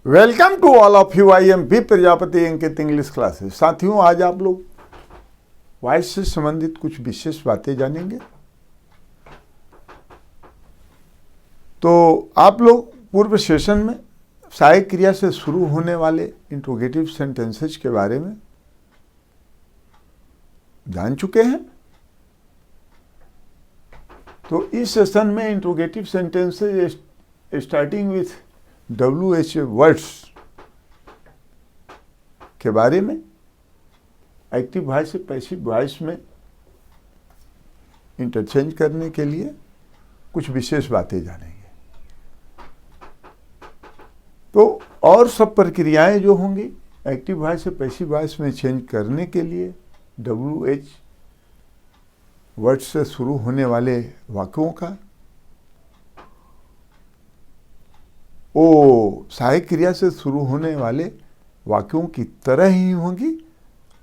Welcome to all of you. I am B Prajapati Ankit English classes. साथियों, आज आप लोग वॉइस से संबंधित कुछ विशेष बातें जानेंगे। तो आप लोग पूर्व सेशन में सहायक क्रिया से शुरू होने वाले इंट्रोगेटिव सेंटेंसेस के बारे में जान चुके हैं। तो इस सेशन में interrogative sentences starting with WH words के बारे में एक्टिव वॉइस से पैसिव वॉइस में इंटरचेंज करने के लिए कुछ विशेष बातें जानेंगे। तो और सब प्रक्रियाएं जो होंगी एक्टिव वॉइस से पैसिव वॉइस में चेंज करने के लिए WH वर्ड्स से शुरू होने वाले वाक्यों का सहायक क्रिया से शुरू होने वाले वाक्यों की तरह ही होंगी।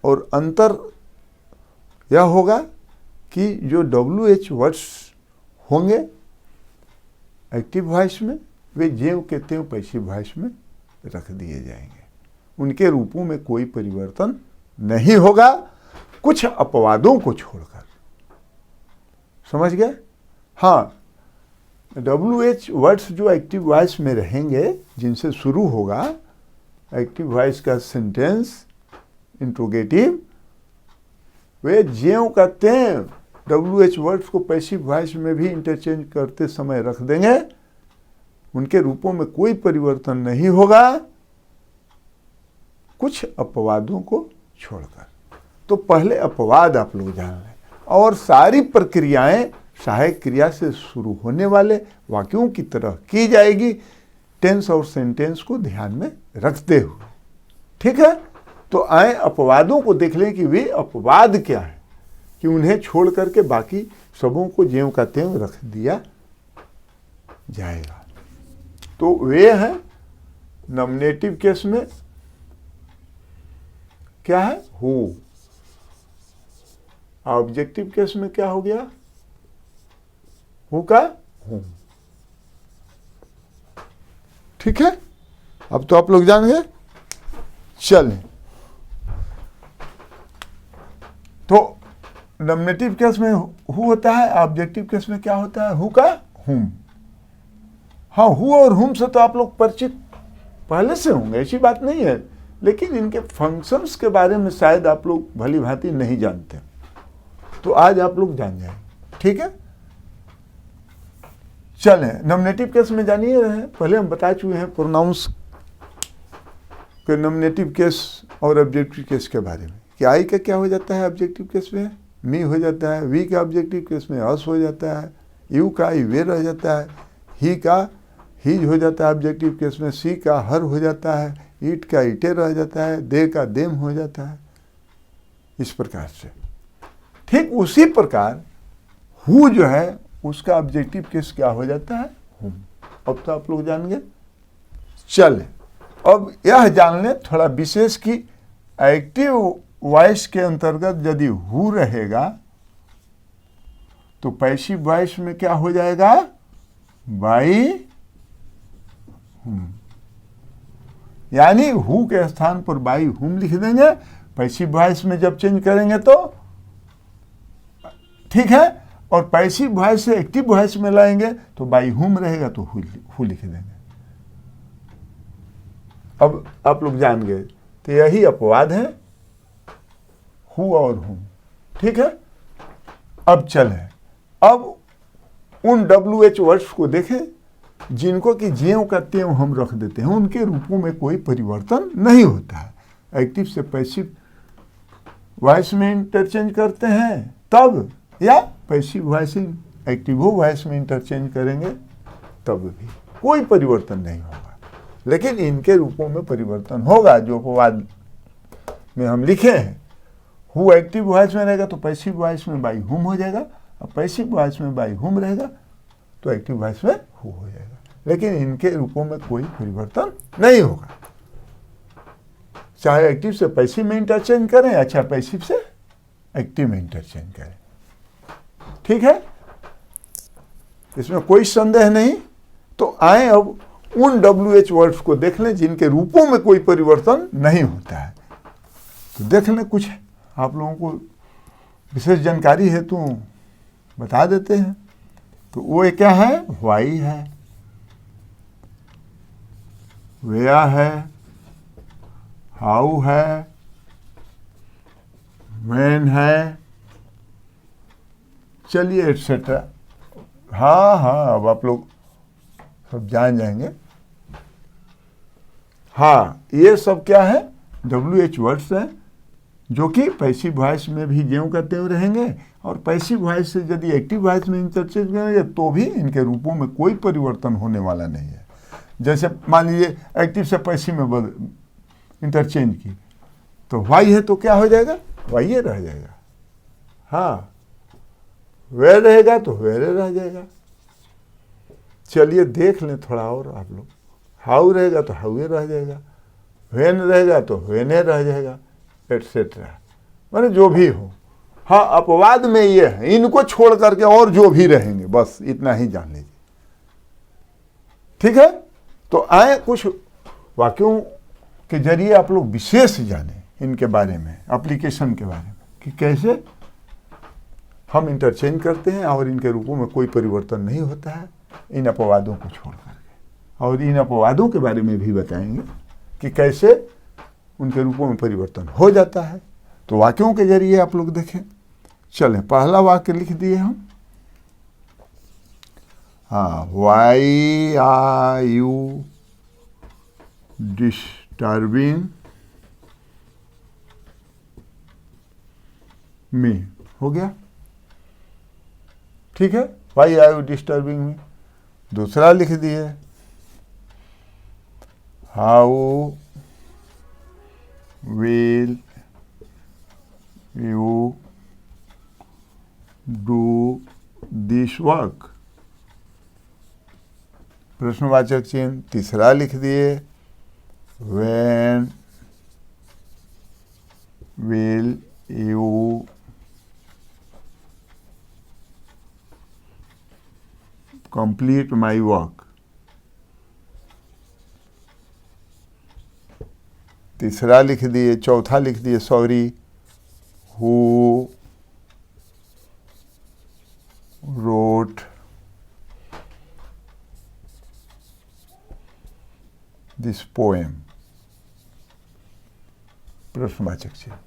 और अंतर यह होगा कि जो WH वर्ड्स होंगे एक्टिव वॉइस में वे ज्यों के त्यों पैसिव वॉइस में रख दिए जाएंगे। उनके रूपों में कोई परिवर्तन नहीं होगा, कुछ अपवादों को छोड़कर। समझ गए? हाँ, WH वर्ड्स जो एक्टिव वॉइस में रहेंगे, जिनसे शुरू होगा एक्टिव वॉइस का सेंटेंस इंट्रोगेटिव, वे ज्यों का त्यों WH वर्ड्स को पैसिव वॉइस में भी इंटरचेंज करते समय रख देंगे। उनके रूपों में कोई परिवर्तन नहीं होगा, कुछ अपवादों को छोड़कर। तो पहले अपवाद आप लोग जान लें और सारी प्रक्रियाएं सहायक क्रिया से शुरू होने वाले वाक्यों की तरह की जाएगी, टेंस और सेंटेंस को ध्यान में रखते हुए। ठीक है? तो आए अपवादों को देख लें कि वे अपवाद क्या है, कि उन्हें छोड़ करके बाकी सबों को ज्यों का त्यों रख दिया जाएगा। तो वे हैं नॉमिनेटिव केस में क्या है? हु। ऑब्जेक्टिव केस में क्या हो गया? हु का हूं। ठीक है? अब तो आप लोग जान गए। चलें, तो नॉमिनेटिव केस में हु होता है, ऑब्जेक्टिव केस में क्या होता है? हु का हुम। हाँ, हु और हुम से तो आप लोग परिचित पहले से होंगे, ऐसी बात नहीं है, लेकिन इनके फंक्शंस के बारे में शायद आप लोग भली भांति नहीं जानते। तो आज आप लोग जान जाएंगे। ठीक है? चलें, नॉमिनेटिव केस में जानिए रहे, पहले हम बता चुके हैं प्रोनाउंस के नॉमिनेटिव केस और ऑब्जेक्टिव केस के बारे में कि आई का क्या हो जाता है ऑब्जेक्टिव केस में? मी हो जाता है। वी का ऑब्जेक्टिव केस में अस हो जाता है। यू का वे रह जाता है। ही का हीज हो जाता है ऑब्जेक्टिव केस में। सी का हर हो जाता है। ईट का ईटे रह जाता है। दे का देम हो जाता है। इस प्रकार से ठीक उसी प्रकार हु जो है उसका ऑब्जेक्टिव केस क्या हो जाता है? हुम। अब तो आप लोग जान गए। चले, अब यह जान लें थोड़ा विशेष कि एक्टिव वॉइस के अंतर्गत यदि हु रहेगा तो पैसिव वॉइस में क्या हो जाएगा? बाई हुम। यानी हु के स्थान पर बाई हुम लिख देंगे। पैसिव वॉइस में जब चेंज करेंगे तो ठीक है, और पैसिव वॉइस से एक्टिव वॉइस में लाएंगे तो बाई हुम रहेगा तो हु लिख देंगे। अब आप लोग जान गए। तो यही अपवाद है, हु और हुम। ठीक है? अब चलें, अब उन WH वर्ड्स को देखें जिनको कि ज्यों का त्यों हम रख देते हैं, उनके रूपों में कोई परिवर्तन नहीं होता है। एक्टिव से पैसिव वॉइस में इंटरचेंज करते हैं तब, या पैसिव वॉइस एक्टिव वॉइस में इंटरचेंज करेंगे तब भी कोई परिवर्तन नहीं होगा। लेकिन इनके रूपों में परिवर्तन होगा जो अपवाद में हम लिखे हैं। हु एक्टिव वॉइस में रहेगा तो पैसिव वॉइस में बाई हुम हो जाएगा, और पैसिव वॉइस में बाई हुम रहेगा तो एक्टिव वॉइस में हु हो जाएगा। लेकिन इनके रूपों में कोई परिवर्तन नहीं होगा, चाहे एक्टिव से पैसिव में इंटरचेंज करें या चाहे पैसिव से एक्टिव में इंटरचेंज करें। ठीक है? इसमें कोई संदेह नहीं। तो आए अब उन WH वर्ड्स को देख लें जिनके रूपों में कोई परिवर्तन नहीं होता है। तो देख लें, कुछ आप लोगों को विशेष जानकारी है तो बता देते हैं। तो वो क्या है? व्हाई है, वेयर है, हाउ है, व्हेन है, चलिए एटसेट्रा। हाँ, अब आप लोग सब जान जाएंगे। हाँ, ये सब क्या है? WH वर्ड्स हैं जो कि पैसिव वॉइस में भी ज्यों का त्यों रहेंगे, और पैसिव वॉइस से यदि एक्टिव वॉइस में इंटरचेंज करेंगे तो भी इनके रूपों में कोई परिवर्तन होने वाला नहीं है। जैसे मान लीजिए एक्टिव से पैसिव में इंटरचेंज की, तो वाई है तो क्या हो जाएगा? वाई रह जाएगा। हाँ, वे रहेगा तो वेरे रह जाएगा। चलिए देख लें थोड़ा और आप लोग। हाउ रहेगा तो हाउए रह जाएगा, वेन रहेगा तो वेने रह जाएगा, एटसेट्रा, माने जो भी हो। हाँ, अपवाद में ये है, इनको छोड़ करके और जो भी रहेंगे, बस इतना ही जान लीजिए। ठीक है, तो आए कुछ वाक्यों के जरिए आप लोग विशेष जाने इनके बारे में, एप्लीकेशन के बारे में, कि कैसे हम इंटरचेंज करते हैं और इनके रूपों में कोई परिवर्तन नहीं होता है इन अपवादों को छोड़ करके। और इन अपवादों के बारे में भी बताएंगे कि कैसे उनके रूपों में परिवर्तन हो जाता है। तो वाक्यों के जरिए आप लोग देखें। चलें, पहला वाक्य लिख दिए हम। हाँ, why are you disturbing me, हो गया। ठीक है, why are you disturbing me. दूसरा लिख दिए, how will you do this work, प्रश्नवाचक चिन्ह। तीसरा लिख दिए, when will you complete my work. तीसरा लिख दिए, चौथा लिख दिए, sorry, who wrote this poem, प्रश्नवाचक चिन्ह।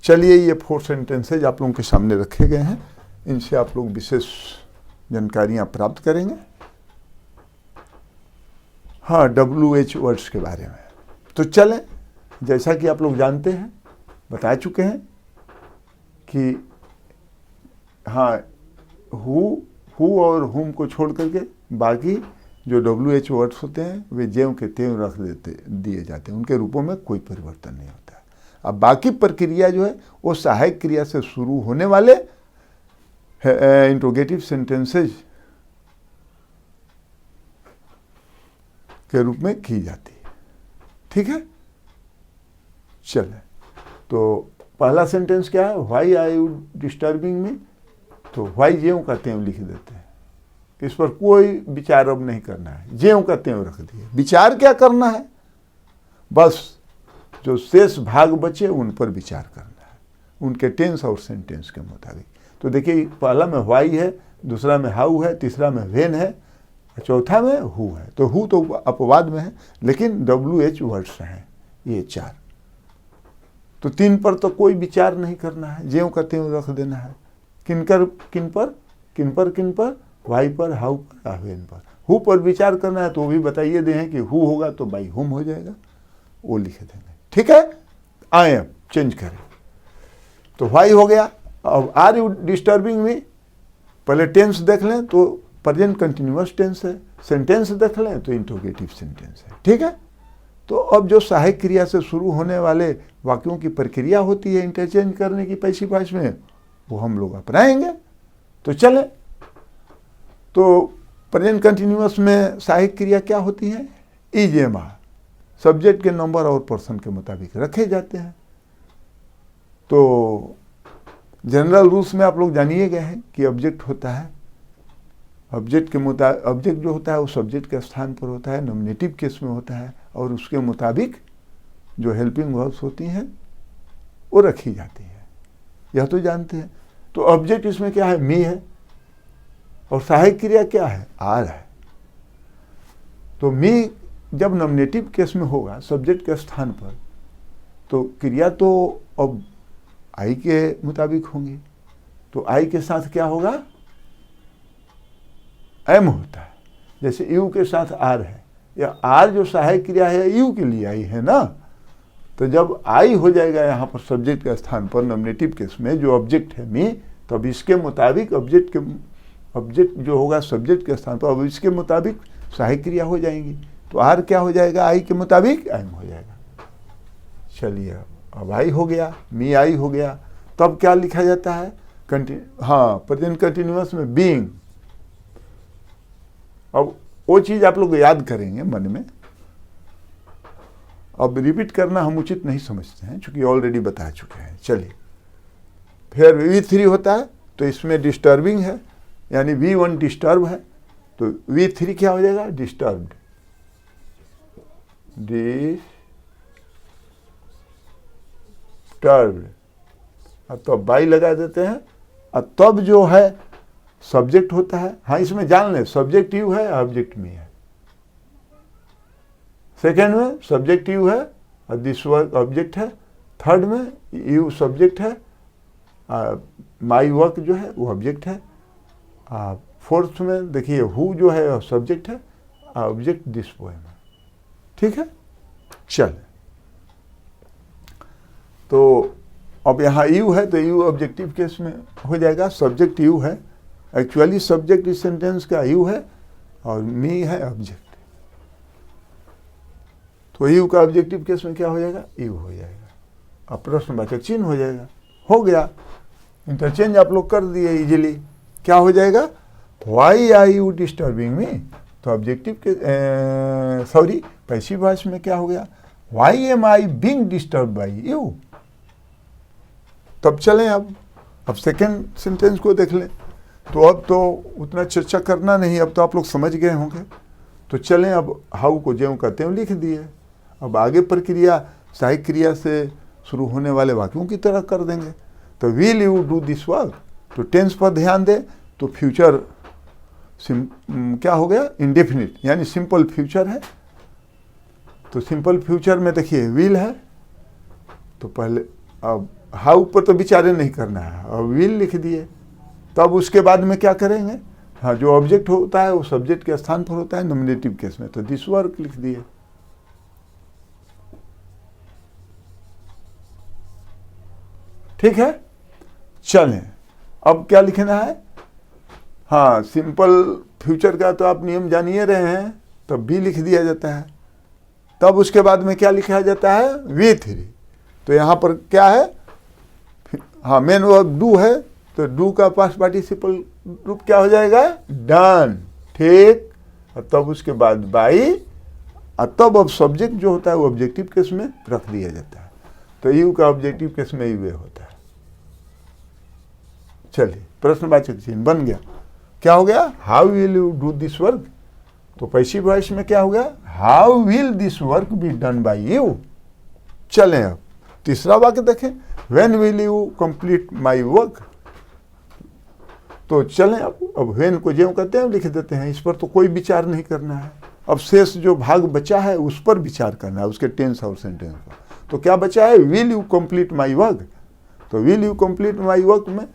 चलिए, ये 4 सेंटेंसेज आप लोगों के सामने रखे गए हैं, इनसे आप लोग विशेष जानकारियां प्राप्त करेंगे। हाँ, WH वर्ड्स के बारे में। तो चलें, जैसा कि आप लोग जानते हैं, बता चुके हैं कि हाँ, हु और हुम को छोड़ करके बाकी जो WH वर्ड्स होते हैं वे ज्यों के त्यों रख दिए जाते हैं, उनके रूपों में कोई परिवर्तन नहीं होता है। अब बाकी प्रक्रिया जो है वो सहायक क्रिया से शुरू होने वाले इंट्रोगेटिव सेंटेंसेज के रूप में की जाती है। ठीक है, चले, तो पहला सेंटेंस क्या है? Why are you disturbing me. तो व्हाई ज्यों का त्यों लिख देते हैं, इस पर कोई विचार अब नहीं करना है, ज्यों का त्यों रख दिए। विचार क्या करना है? बस जो शेष भाग बचे उन पर विचार करना है, उनके टेंस और सेंटेंस के मुताबिक। तो देखिए, पहला में व्हाई है, दूसरा में हाउ है, तीसरा में व्हेन है, चौथा में हु है। तो हु तो अपवाद में है, लेकिन WH वर्ड्स हैं ये 4। तो 3 पर तो कोई विचार नहीं करना है, ज्यों का त्यों रख देना है। किन पर? व्हाई पर, हाउ पर, व्हेन पर। हु पर विचार करना है तो वो भी बताइए दे हैं कि हु होगा तो बाई हुम हो जाएगा, वो लिख देंगे। ठीक है, आए अब चेंज करें। तो व्हाई हो गया। अब आर यू डिस्टर्बिंग मी, पहले टेंस देख लें तो प्रेजेंट कंटिन्यूअस टेंस है, सेंटेंस देख लें तो इंट्रोगेटिव सेंटेंस है। ठीक है, तो अब जो सहायक क्रिया से शुरू होने वाले वाक्यों की प्रक्रिया होती है इंटरचेंज करने की पैसिव वॉइस में, वो हम लोग अपनाएंगे। तो चले, तो प्रेजेंट कंटिन्यूअस में सहायक क्रिया क्या होती है? इज, एम, आर सब्जेक्ट के नंबर और पर्सन के मुताबिक रखे जाते हैं। तो जनरल रूल्स में आप लोग जानिए गए हैं कि ऑब्जेक्ट होता है ऑब्जेक्ट के मुताबिक, ऑब्जेक्ट जो होता है वो सब्जेक्ट के स्थान पर होता है, नॉमिनेटिव केस में होता है, और उसके मुताबिक जो हेल्पिंग वर्ब्स होती हैं वो रखी जाती है। यह तो जानते हैं। तो ऑब्जेक्ट इसमें क्या है, मी है, और सहायक क्रिया क्या है, आर है। तो मी जब नॉमिनेटिव केस में होगा सब्जेक्ट के स्थान पर, तो क्रिया तो अब आई के मुताबिक होंगी। तो आई के साथ क्या होगा, एम होता है। जैसे यू के साथ आर है, या आर जो सहायक क्रिया है यू के लिए आई है ना। तो जब आई हो जाएगा यहाँ पर सब्जेक्ट के स्थान पर नॉमिनेटिव केस में, जो ऑब्जेक्ट है मी, तब इसके मुताबिक ऑब्जेक्ट जो होगा सब्जेक्ट के स्थान पर, अब इसके मुताबिक सहायक क्रिया हो जाएंगी। तो आर क्या हो जाएगा, आई के मुताबिक एम हो जाएगा। चलिए अब आई हो गया, मी आई हो गया। तब क्या लिखा जाता है, प्रेजेंट कंटिन्यूअस में बीइंग। अब वो चीज आप लोग याद करेंगे मन में, अब रिपीट करना हम उचित नहीं समझते हैं क्योंकि ऑलरेडी बता चुके हैं। चलिए फिर V3 होता है, तो इसमें डिस्टर्बिंग है, यानी V1 डिस्टर्ब है, तो V3 क्या हो जाएगा, डिस्टर्ब्ड। अब तो बाई लगा देते हैं। अब तब जो है सब्जेक्ट होता है, हाँ इसमें जान ले, सब्जेक्ट यू है, ऑब्जेक्ट मी है। सेकेंड में सब्जेक्ट यू है और दिस वर्क ऑब्जेक्ट है। थर्ड में यू सब्जेक्ट है, माई वर्क जो है वो ऑब्जेक्ट है। फोर्थ में देखिए हु जो है सब्जेक्ट है, ऑब्जेक्ट दिस पोएम है। ठीक है, चल। तो अब यहाँ यू है तो यू ऑब्जेक्टिव केस में हो जाएगा, सब्जेक्ट यू है। एक्चुअली सब्जेक्ट इस सेंटेंस का यू है और मी है ऑब्जेक्ट। तो यू का ऑब्जेक्टिव केस में क्या हो जाएगा, यू हो जाएगा। अब प्रश्नवाचक चिन्ह हो जाएगा। हो गया, इंटरचेंज आप लोग कर दिए इजीली। क्या हो जाएगा, why are you disturbing me. तो ऑब्जेक्टिव के सॉरी पैसिव वॉइस में क्या हो गया, why am I being disturb by you. तब चलें अब सेकेंड सेंटेंस को देख लें। तो अब तो उतना चर्चा करना नहीं, अब तो आप लोग समझ गए होंगे। तो चलें अब हाउ को ज्यों का त्यों लिख दिए। अब आगे प्रक्रिया सहायक क्रिया से शुरू होने वाले वाक्यों की तरह कर देंगे। तो will you do this work, तो टेंस पर ध्यान दें। तो फ्यूचर क्या हो गया, इंडेफिनिट, यानी सिंपल फ्यूचर है। तो सिंपल फ्यूचर में देखिए विल है, तो पहले अब हाउ पर तो विचार नहीं करना है, अब विल लिख दिए। तब उसके बाद में क्या करेंगे, हाँ जो ऑब्जेक्ट होता है वो सब्जेक्ट के स्थान पर होता है नॉमिनेटिव केस में, तो दिस वर्क लिख दिए। ठीक है, चलें अब क्या लिखना है। हाँ सिंपल फ्यूचर का तो आप नियम जानिए रहे हैं, तब भी लिख दिया जाता है। तब उसके बाद में क्या लिखा जाता है, V3। तो यहाँ पर क्या है, हाँ मेन वर्ब डू है, तो डू का पास्ट पार्टिसिपल रूप क्या हो जाएगा, डन। ठीक, और तब उसके बाद बाई, और तब अब सब्जेक्ट जो होता है वो ऑब्जेक्टिव केस में रख दिया जाता है। तो यू का ऑब्जेक्टिव केस में यू होता है। चलिए प्रश्नवाचक चिन्ह बन गया। क्या हो गया, how will you do this work. तो पैसिव वॉइस में क्या हो गया, how will this work be done by you. चलें अब तीसरा वाक्य देखें, when will you complete my work. तो चलें अब व्हेन को ज्यों कहते हैं लिख देते हैं। इस पर तो कोई विचार नहीं करना है। अब शेष जो भाग बचा है उस पर विचार करना है, उसके टेंस और सेंटेंस पर। तो क्या बचा है, will you complete my work. तो will you complete my work में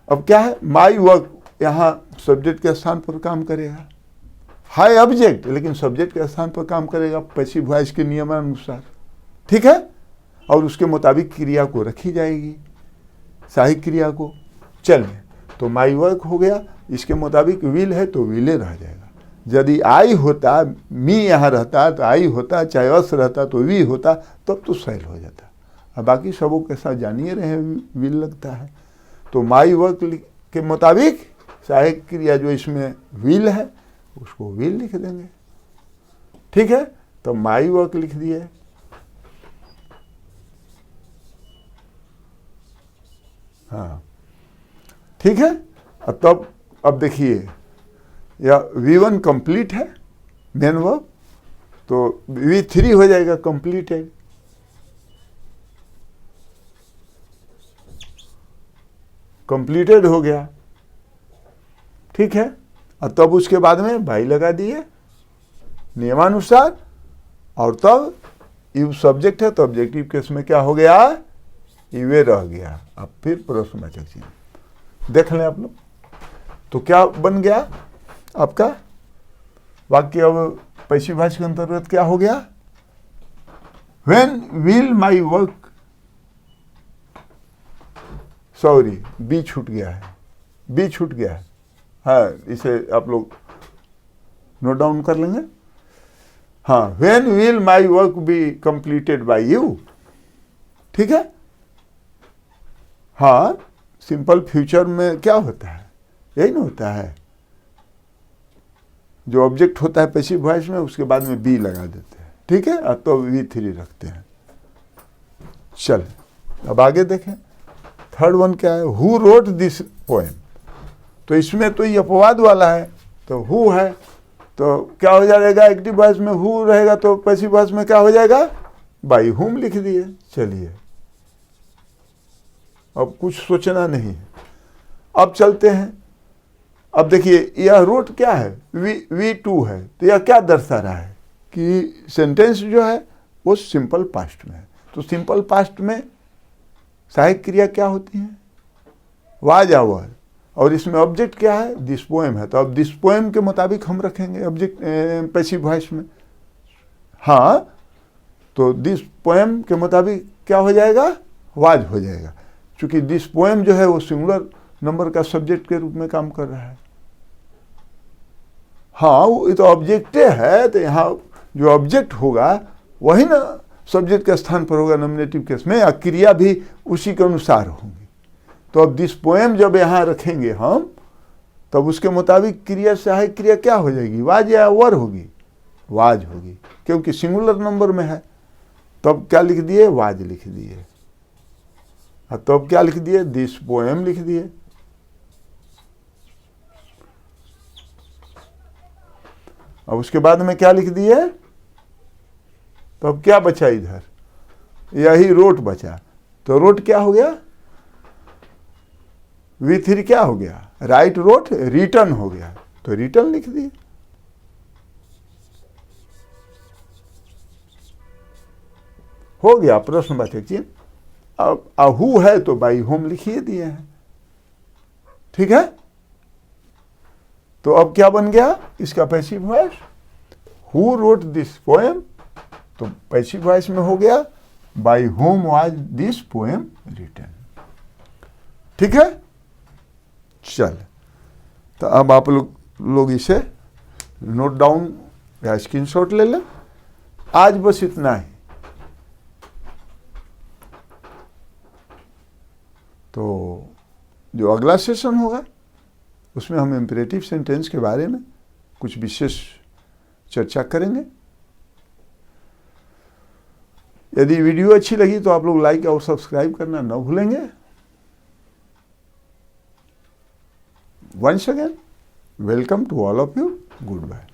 अब क्या है, माय वर्क यहाँ सब्जेक्ट के स्थान पर काम करेगा, हाई ऑब्जेक्ट लेकिन सब्जेक्ट के स्थान पर काम करेगा पैसिव वॉइस के नियमानुसार। ठीक है, और उसके मुताबिक क्रिया को रखी जाएगी, सहायक क्रिया को। चलिए तो माई वर्क हो गया, इसके मुताबिक विल है तो विले रह जाएगा। यदि आई होता, मी यहाँ रहता तो आई होता, चाहे अस रहता तो वी होता, तब तो सैल हो जाता। अब बाकी सबों के साथ जानिए रहे विल लगता है। तो माई वर्क के मुताबिक सहायक क्रिया जो इसमें विल है उसको विल लिख देंगे। ठीक है, तो माई वर्क लिख दिए। हाँ ठीक है, तब अब देखिए या V1 कंप्लीट है मेन वर्ब, तो V3 हो जाएगा कंप्लीटेड। कंप्लीटेड हो गया, ठीक है। और तब उसके बाद में बाई लगा दिए नियमानुसार, और तब यू सब्जेक्ट है तो ऑब्जेक्टिव केस में क्या हो गया, यूए रह गया। अब फिर प्रश्नवाचक चिन्ह देख लें आप लोग। तो क्या बन गया आपका वाक्य, अब पैसिव वॉइस के अंतर्गत क्या हो गया, when will my work, sorry be छूट गया है, बी छूट गया है, हाँ इसे आप लोग नोट डाउन कर लेंगे। हाँ, when will my work be completed by you, ठीक है। हाँ, सिंपल फ्यूचर में क्या होता है, यही ना होता है, जो ऑब्जेक्ट होता है पैसिव वॉइस में उसके बाद में बी लगा देते हैं, ठीक है, तो V3 रखते हैं। चल अब आगे देखें, थर्ड वन क्या है, हु रोट दिस पोएम। तो इसमें तो ये अपवाद वाला है, तो हु है तो क्या हो जाएगा, एक्टिव वॉइस में हु रहेगा, तो पैसिव वॉइस में क्या हो जाएगा, बाई हुम लिख दिए। चलिए अब कुछ सोचना नहीं है, अब चलते हैं। अब देखिए यह रोट क्या है, V2 है, तो यह क्या दर्शा रहा है कि सेंटेंस जो है वो सिंपल पास्ट में है। तो सिंपल पास्ट में सहायक क्रिया क्या होती है, वाज या वर, और इसमें ऑब्जेक्ट क्या है, दिस पोएम है। तो अब दिस पोएम के मुताबिक हम रखेंगे ऑब्जेक्ट पैसिव वॉइस में। हाँ, तो दिस पोएम के मुताबिक क्या हो जाएगा, वाज हो जाएगा, क्योंकि दिस पोएम जो है वो सिंगुलर नंबर का सब्जेक्ट के रूप में काम कर रहा है। हाँ, वो तो ऑब्जेक्ट है, तो यहाँ जो ऑब्जेक्ट होगा वही ना सब्जेक्ट के स्थान पर होगा नॉमिनेटिव केस में, या क्रिया भी उसी के अनुसार होंगी। तो अब दिस पोएम जब यहाँ रखेंगे हम, तब उसके मुताबिक क्रिया सहायक क्रिया क्या हो जाएगी, वाज या वर होगी, वाज होगी, क्योंकि सिंगुलर नंबर में है। तब क्या लिख दिए, वाज लिख दिए। तब क्या लिख दिए, दिस पोएम लिख दिए। अब उसके बाद में क्या लिख दिए, तो अब क्या बचा इधर, यही रोट बचा। तो रोट क्या हो गया, V3 क्या हो गया, राइट रोट, रिटर्न हो गया, तो रिटर्न लिख दिए। हो गया प्रश्नवाचक चिन्ह। अब हु है तो बाई होम लिखिए दिए हैं, ठीक है। तो अब क्या बन गया इसका passive voice, who wrote this poem, तो पैसिव वॉइस में हो गया by whom was this poem written, ठीक है। चल, तो अब आप लोग इसे नोट डाउन या स्क्रीनशॉट ले लें। आज बस इतना ही। तो जो अगला सेशन होगा उसमें हम इम्परेटिव सेंटेंस के बारे में कुछ विशेष चर्चा करेंगे। यदि वीडियो अच्छी लगी तो आप लोग लाइक और सब्सक्राइब करना न भूलेंगे। Once again, welcome to all of you. Goodbye.